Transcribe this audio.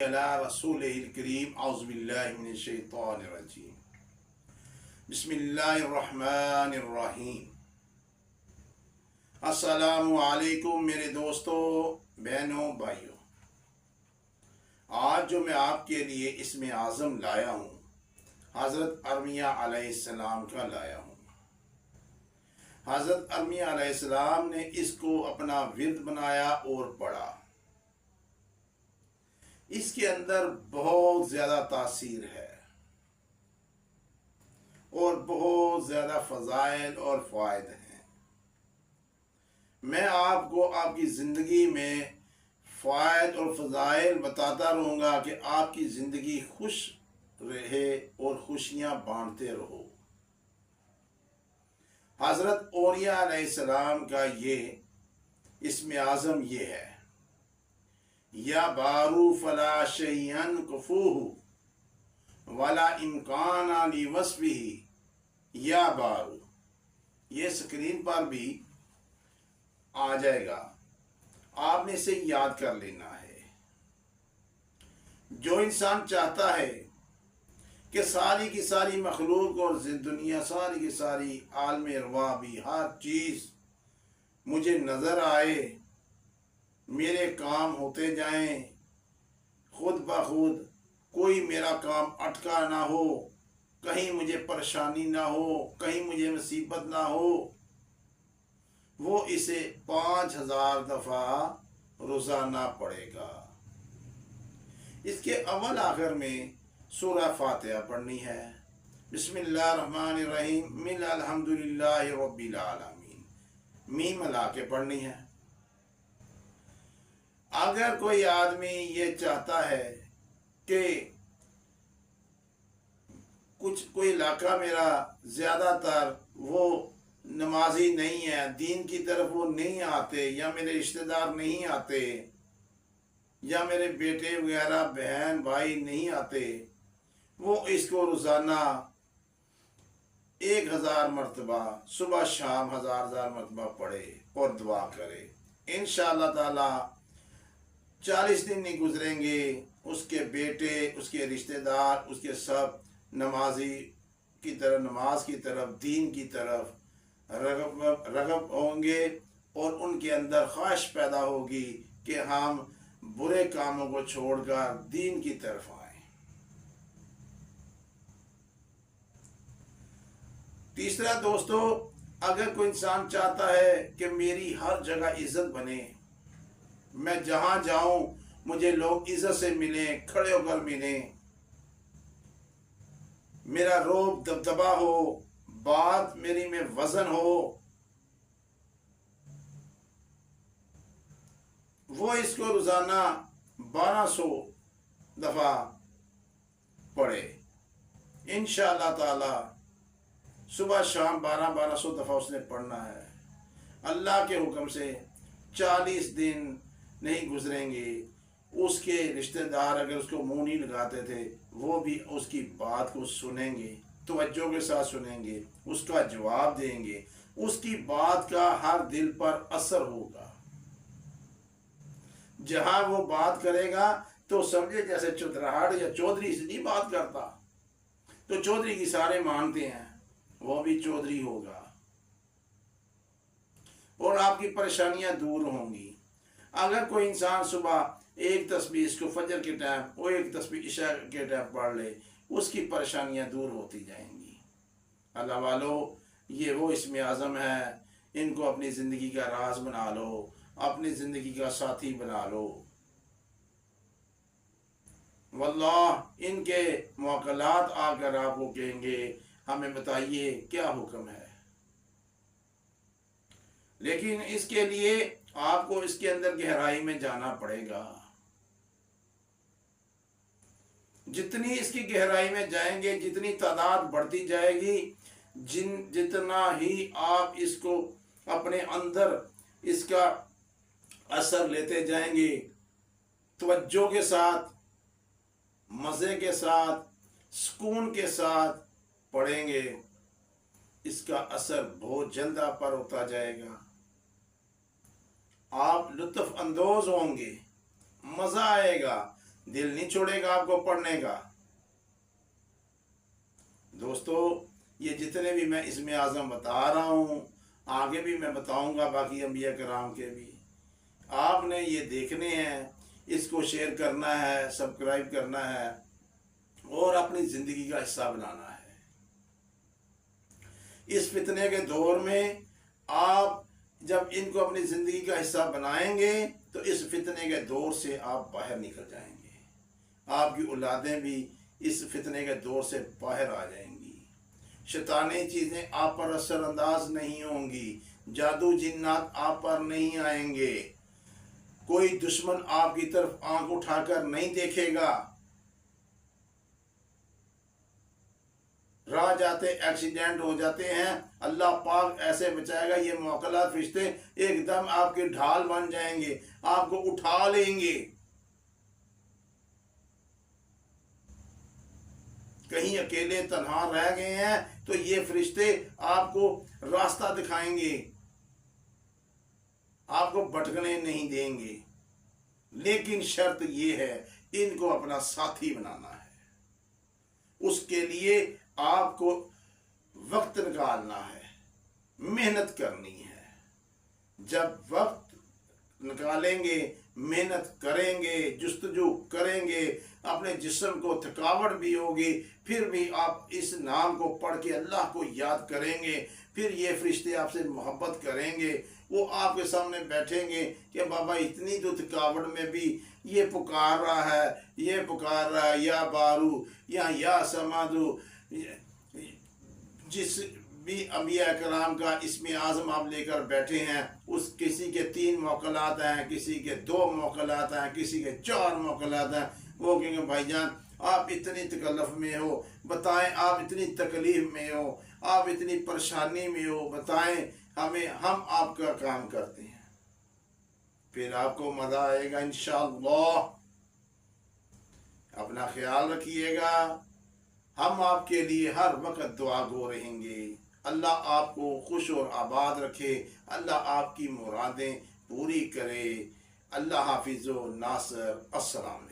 अला रसूलिल करीम औज़ु बिल्लाहि मिनश शैतानिर रजीम बिस्मिल्लाहिर रहमानिर रहीम। अस्सलामु अलैकुम मेरे दोस्तों, बहनों, भाइयों। आज जो मैं आपके लिए इसमें आज़म लाया हूँ, हज़रत अरमिया अलैहिस्सलाम का लाया हूँ। हज़रत अरमिया अलैहिस्सलाम ने इसको अपना विर्द बनाया और पढ़ा। इसके अंदर बहुत ज़्यादा तासीर है और बहुत ज़्यादा फ़ज़ाइल और फ़ायदे हैं। मैं आपको आपकी ज़िंदगी में फ़ायदे और फ़ज़ाइल बताता रहूँगा कि आपकी ज़िंदगी खुश रहे और खुशियाँ बांटते रहो। हज़रत औलिया अलैहिस्सलाम का ये इसमें आज़म ये है, या बारू फला शैयन कुफूहु वला इम्कान अली वस्फिही या बारू। ये स्क्रीन पर भी आ जाएगा, आपने इसे याद कर लेना है। जो इंसान चाहता है कि सारी की सारी मखलूक और दुनिया सारी की सारी आलम अरवा भी हर चीज़ मुझे नज़र आए, मेरे काम होते जाएं खुद ब खुद, कोई मेरा काम अटका ना हो, कहीं मुझे परेशानी ना हो, कहीं मुझे मुसीबत ना हो, वो इसे 5000 दफ़ा रोज़ाना पढ़ेगा। इसके अव्वल आखिर में सूरह फातिहा पढ़नी है। बिस्मिल्लाहिर्रहमानिर्रहीम मिन अल्हम्दुलिल्लाहि रब्बिल आलमीन, मीम मिला के पढ़नी है। अगर कोई आदमी ये चाहता है कि कोई इलाका मेरा ज़्यादातर वो नमाजी नहीं है, दीन की तरफ वो नहीं आते, या मेरे रिश्तेदार नहीं आते, या मेरे बेटे वगैरह बहन भाई नहीं आते, वो इसको रोज़ाना 1000 मरतबा सुबह शाम 1000 मरतबा पढ़े और दुआ करे। इंशाअल्लाह ताला 40 दिन नहीं गुजरेंगे, उसके बेटे, उसके रिश्तेदार, उसके सब नमाजी की तरफ, नमाज की तरफ, दीन की तरफ रगब होंगे और उनके अंदर ख्वाहिश पैदा होगी कि हम बुरे कामों को छोड़कर दीन की तरफ आए। तीसरा दोस्तों, अगर कोई इंसान चाहता है कि मेरी हर जगह इज्जत बने, मैं जहां जाऊं मुझे लोग इज्जत से मिले, खड़े होकर मिले, मेरा रोब दबदबा हो, बात मेरी में वजन हो, वो इसको रोजाना 1200 दफा पढ़े। इंशाअल्लाह ताला सुबह शाम 1200 दफा उसने पढ़ना है। अल्लाह के हुक्म से 40 दिन नहीं गुजरेंगे, उसके रिश्तेदार अगर उसको मुंह नहीं लगाते थे, वो भी उसकी बात को सुनेंगे, तवज्जो के साथ सुनेंगे, उसका जवाब देंगे, उसकी बात का हर दिल पर असर होगा। जहां वो बात करेगा तो समझे जैसे चुतराहट या चौधरी से नहीं बात करता, तो चौधरी की सारे मानते हैं, वो भी चौधरी होगा और आपकी परेशानियां दूर होंगी। अगर कोई इंसान सुबह एक तस्बीह इसको फजर के टाइम और एक तस्बीह इशा के टाइम पढ़ ले, उसकी परेशानियां दूर होती जाएंगी। अल्लाह वालो, ये वो इसमें आज़म है, इनको अपनी ज़िंदगी का राज बना लो, अपनी ज़िंदगी का साथी बना लो। वल्लाह इनके मुअक्कलात आकर आपको कहेंगे हमें बताइए क्या हुक्म है, लेकिन इसके लिए आपको इसके अंदर गहराई में जाना पड़ेगा। जितनी इसकी गहराई में जाएंगे, जितनी तादाद बढ़ती जाएगी, जितना ही आप इसको अपने अंदर इसका असर लेते जाएंगे, तवज्जो के साथ, मज़े के साथ, सुकून के साथ पढ़ेंगे, इसका असर बहुत जल्द आप पर होता जाएगा। आप लुत्फ़ अंदोज़ होंगे, मज़ा आएगा, दिल नहीं छोड़ेगा आपको पढ़ने का। दोस्तों, ये जितने भी मैं इसमें आज़म बता रहा हूँ, आगे भी मैं बताऊँगा बाकी अंबिया कराम के भी, आपने ये देखने हैं, इसको शेयर करना है, सब्सक्राइब करना है और अपनी ज़िंदगी का हिस्सा बनाना है। इस फितने के दौर में आप जब इनको अपनी ज़िंदगी का हिस्सा बनाएंगे तो इस फितने के दौर से आप बाहर निकल जाएंगे। आपकी औलादें भी इस फितने के दौर से बाहर आ जाएंगी। शैतानी चीज़ें आप पर असरअंदाज नहीं होंगी, जादू जिन्नात आप पर नहीं आएंगे, कोई दुश्मन आपकी तरफ आंख उठाकर नहीं देखेगा। राह जाते एक्सीडेंट हो जाते हैं, अल्लाह पाक ऐसे बचाएगा, ये मुअक्कला फरिश्ते एकदम आपके ढाल बन जाएंगे, आपको उठा लेंगे। कहीं अकेले तन्हा रह गए हैं तो ये फरिश्ते आपको रास्ता दिखाएंगे, आपको भटकने नहीं देंगे। लेकिन शर्त ये है, इनको अपना साथी बनाना है। उसके लिए आपको वक्त निकालना है, मेहनत करनी है। जब वक्त निकालेंगे, मेहनत करेंगे, जुस्तजू करेंगे, अपने जिस्म को थकावट भी होगी, फिर भी आप इस नाम को पढ़ के अल्लाह को याद करेंगे, फिर ये फरिश्ते आपसे मोहब्बत करेंगे। वो आपके सामने बैठेंगे कि बाबा इतनी तो थकावट में भी ये पुकार रहा है, ये पुकार रहा है, या बारू या समादू। जिस भी अंबिया कराम का इसमें आज़म आप लेकर बैठे हैं, उस किसी के 3 मौक़लात हैं, किसी के 2 मौक़लात हैं, किसी के 4 मौक़लात हैं। वो कहेंगे भाईजान आप इतनी तकल्लुफ़ में हो, बताएं, आप इतनी तकलीफ़ में हो, आप इतनी परेशानी में हो, बताएं हमें, हम आपका काम करते हैं। फिर आपको मज़ा आएगा इंशाअल्लाह। अपना ख्याल रखिएगा, हम आपके लिए हर वक्त दुआ गो रहेंगे। अल्लाह आपको खुश और आबाद रखे, अल्लाह आपकी मुरादें पूरी करे। अल्लाह हाफिज़ व नासर। अस्सलाम वालेकुम।